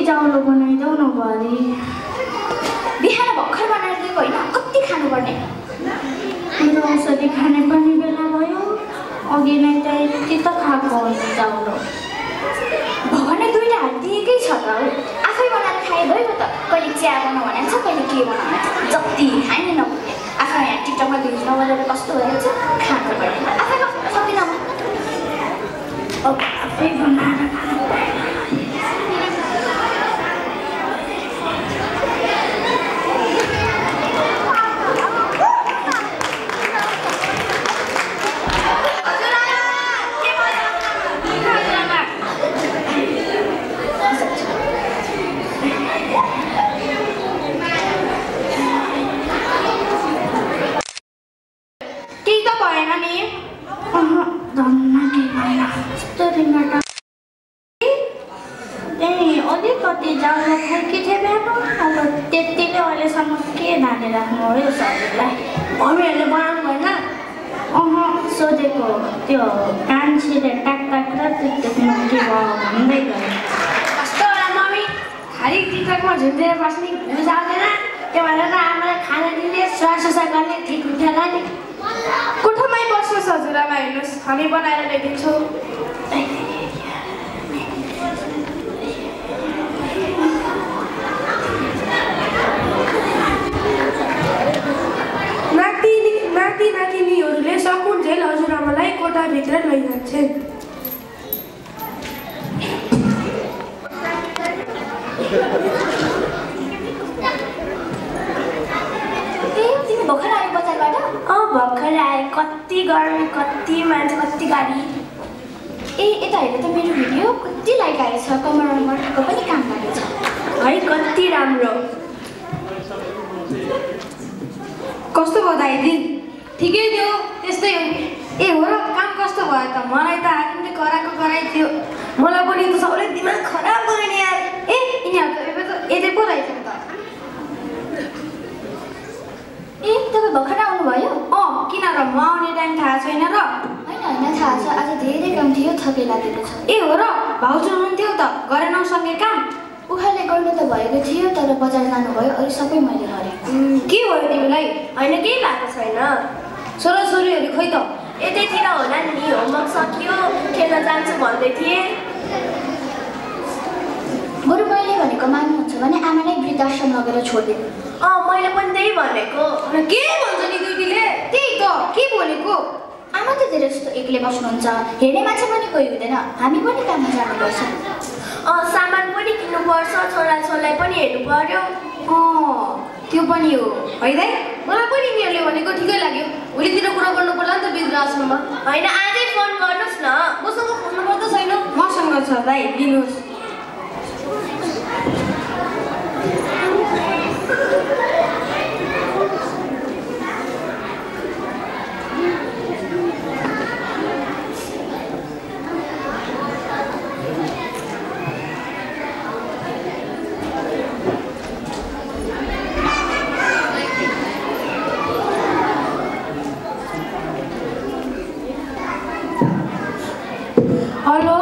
जाउलो बनाइदेऊ न भरे बिहान भर्खर बनाएर दिएको होइन कति खानुपर्ने मेरो औषधि खाने पनि बेला भयो अघि नै त यति त खाएको जाउलो भगवानले दुईटा हात दिएकै छ त आफै बनाएर खाए भयो त कहिले चिया बनाऊ भनेको छ कहिले के बनाऊ जति खाइ नै नपुग्ने आफै यहाँ टिकटकमा भिडियो नबनाएर कस्तो भइरहेको छ खानु पर्ने आफै सक्दिनँ म अब आफै बनाएर खानु पर्ने अलिकति जाउलो खाएकी थिएँ बिहान अब त्यतिले अहिलेसम्म के धाने राख्नु हो यो शरीरलाई मम्मीहरूले बनाउनु भएन सोधेको त्यो कान्छीले टाक टाक र टिकटकमा के भयो भन्दै गयो कस्तो होला मम्मी खालि टिकटकमा झुन्डेर बस्ने भ्युज आउँदैन त्यो भनेर आमालाई खाना दिने स्वासोसा गर्ने ठिक हुन्थ्यो होला नि कोठामै बस्नुहोस् हजुरआमा हेर्नुहोस् हामी बनाएर ल्याइदिन्छौँ नाति नातिनीहरूले सकुन्जेल हजुरआमालाई कोठाभित्र लैजान्छे तिमी भर्खर आयो बजारबाट भर्खर आए कति गर्मी कति मान्छे कति गाडी यता हेर त मेरो भिडियो कति लाइक आएछ कमरको पनि काम गरेछ है कति राम्रो कस्तो भयो दाइदी ठिकै थियो त्यस्तै हो ए हो र काम कस्तो भयो त मलाई त हाकिमले कराइदियो मलाई पनि त सबैले दिमाग खराब गरे नि यार ए यिनीहरूको त यतै पो रहेछ त ए तपाईँ भर्खर आउनुभयो किन र म आउने टाइम थाहा छैन र होइन थाहा छ आज धेरै काम थियो थकै लागेको छ ए हो र भाउजू हुनुहुन्थ्यो त गरेनौ सँगै काम उहाँले गर्नु त भएको थियो तर बजार जानुभयो अरू सबै मैले गरेँ के भयो तिमीलाई होइन केही भएको छैन छोराछोरीहरू खोइ त यतैतिर होला नि होमवर्क सकियो खेल्न जान्छु भन्दै थिएँ बरु मैले भनेको मान्नुहुन्छ भने आमालाई वृद्धाश्रम लगेर छोडिदिनु मैले पनि त्यही भनेको के भन्छ नि दिदीले त्यही त के बोलेको आमा त धेरै जस्तो एक्लै बस्नुहुन्छ हेर्ने मान्छे पनि कोही हुँदैन हामी पनि काममा जानुपर्छ सामान पनि किन्नुपर्छ छोराछोरीलाई पनि हेर्नु पर्यो त्यो पनि हो है दाइ मलाई पनि यिनीहरूले भनेको ठिकै लाग्यो भोलितिर कुरा गर्नु पर्ला नि त वृद्धाश्रममा होइन आजै फोन गर्नुहोस् न मसँग फोन नम्बर त छैन मसँग छ दाइ दिनुहोस् हेलो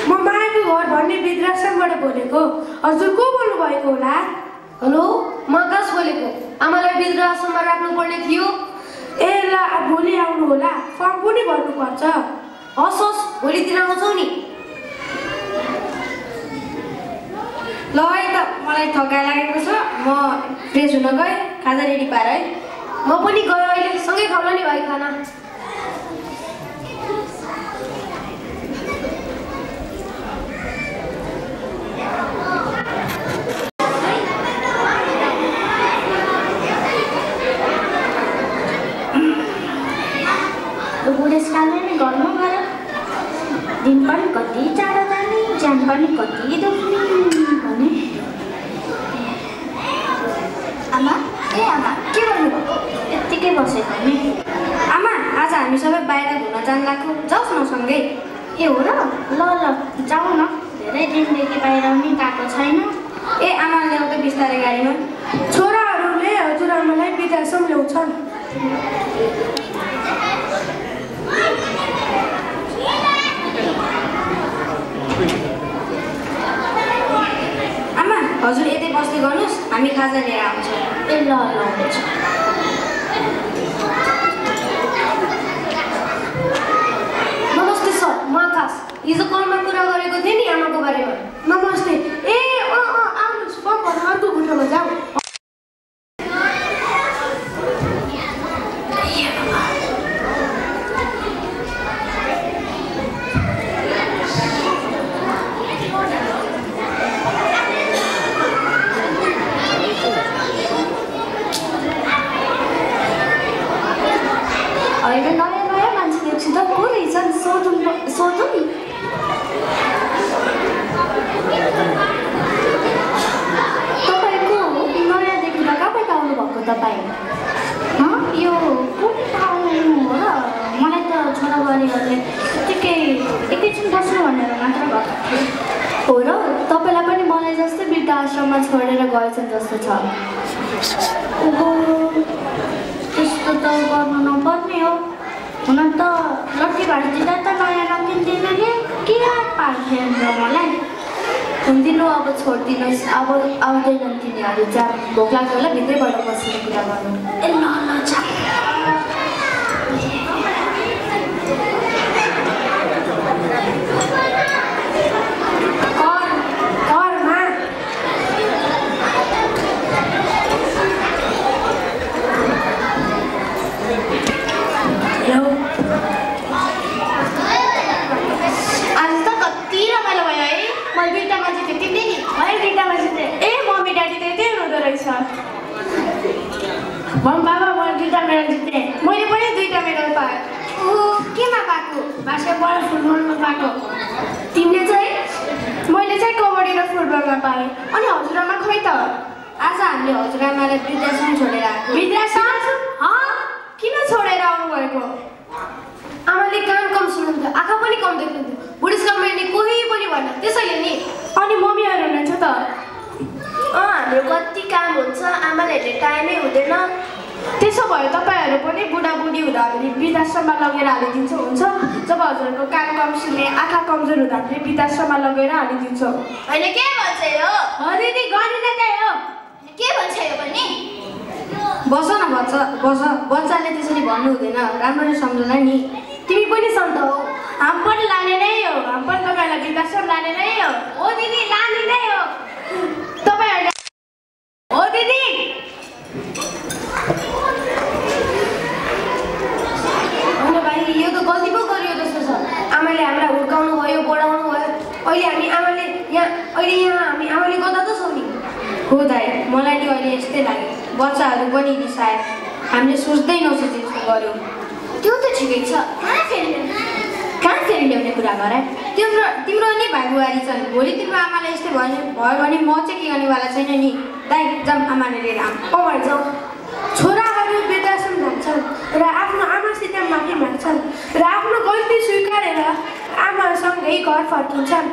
म मायाको घर भन्ने वृद्धाश्रमबाट बोलेको हजुर को बोल्नु भएको होला हेलो म आकाश बोलेको आमालाई वृद्धाश्रममा राख्नुपर्ने थियो ए ल भोलि आउनु होला फर्म पनि भर्नुपर्छ हस् हस् भोलितिर आउँछौ नि ल है त मलाई थकाइ लागेको छ म फ्रेस हुन गएँ खाजा रेडी पार है म पनि गएँ अहिले सँगै खाउला नि भाइ खाना बुढेसकालले नै गर्नु गयो दिन पनि कति टाढा जाने ज्यान पनि कति दुख्ने भने आमा के गर्नुभएको यत्तिकै बसेको नि आमा आज हामी सबै बाहिर घुम्न जान लाग्छौँ जाउँ न सँगै ए हो र ल जाउँ न धेरै दिनदेखि बाहिर पनि गएको छैन ए आमा ल्याउँदा बिस्तारै गाडीमा छोराहरूले हजुरआमालाई वृद्धाश्रम ल्याउँछन् हामी खाजा लिएर आउँछौँ। ए ल ल हुन्छ। नमस्ते सर, म आकाश। हिजो कलमा कुरा गरेको थिएँ नि आमाको बारेमा। नमस्ते। ए आउनुहोस्, पक्क अर्को कोठामा जाऊ। अहिले नयाँ मान्छे देख्छु त को रहेछन् सोधौँ नि। तपाईँको नयाँ देखिँदा कहाँबाट आउनुभएको तपाईँ? यो कुन ठाउँ हो र? मलाई त छोराबारीहरूले यत्तिकै एकैछिन बस्नु भनेर मात्र भएको थियो। हो र? तपाईँलाई पनि मलाई जस्तै वृद्ध आश्रममा छोडेर गएछन् जस्तो छ। ओहो, त्यस्तो त गर्नु नपर्ने हो। हुन त लट्ठी भाँडा दिँदा त नयाँ नकिन्दैन नि, के पार्थेन र मलाई। हुन्दिनु अब छोडिदिनुहोस्, अब आउँदैनन् तिनीहरू। जा, भोक लाग्यो होला, भित्रैबाट बसेर कुरा गर्नु। ए ल ल जा। बाबा मैले 2टा मेडल जितेँ। मैले पनि 2टा मेडल पाएँ। ओहो, केमा पाएको? बास्केटबल, फुटबलमा पाएको। तिमीले चाहिँ? मैले चाहिँ कबड्डी र फुटबलमा पाएँ। अनि हजुरआमा खोइ त? आज हामीले हजुरआमालाई वृद्धाश्रम छोडेर आएको। वृद्धाश्रम? किन छोडेर आउनुभएको? आमाले कान कम सुन्नुहुन्थ्यो, आँखा पनि कम देख्नुहुन्थ्यो, बुढेसकालमा हिँड्ने कोही पनि भएन, त्यसैले नि। अनि मम्मीहरू हुनुहुन्छ त? हाम्रो कति काम हुन्छ, आमाले हेर्ने टाइमै हुँदैन। त्यसो भए तपाईँहरू पनि बुढाबुढी हुँदा हामीले वृद्धाश्रममा लगेर हालिदिन्छौँ, हुन्छ? जब हजुरको कान कम सुन्ने, आँखा कमजोर हुँदा हामीले वृद्धाश्रममा लगेर हालिदिन्छौँ। होइन, के भन्छ यो? हो दिदी, गर्ने त त्यही हो। के भन्छ यो पनि? बस न बच्चाले त्यसरी भन्नु हुँदैन, राम्ररी सम्झना नि। तिमी पनि सन्त हौ। हामी पनि लाने नै हो, हामी पनि तपाईँहरूलाई वृद्धाश्रम लाने नै हो। हो दिदी, लाने नै हो। तपाईँहरूले हो दिदी। होइन भाइ, यो त गल्ती पो गरियो जस्तो छ। आमाले हामीलाई हुर्काउनु भयो, बढाउनु भयो। अहिले हामी आमाले गर्दा त छौँ नि। हो दाइ, मलाई नि अहिले यस्तै लाग्यो। बच्चाहरू पनि रिसाए, हामीले सोच्दै नसोचेको गऱ्यौँ। त्यो त ठिकै छ। कहाँ फेरि ल्याउने कुरा गरे? तिम्रो नि भाइ बुहारी छन्। भोलि तिम्रो आमालाई यस्तै भयो भने म चाहिँ के गर्नेवाला छैन नि। दाइ, जाऊँ आमाले लिएर आऊँ। जाउँ। छोराहरू वृद्धाश्रम जान्छन् र आफ्नो आमासित माफी माग्छन् र आफ्नो गल्ती स्वीकारेर आमासँगै घर फर्किन्छन्।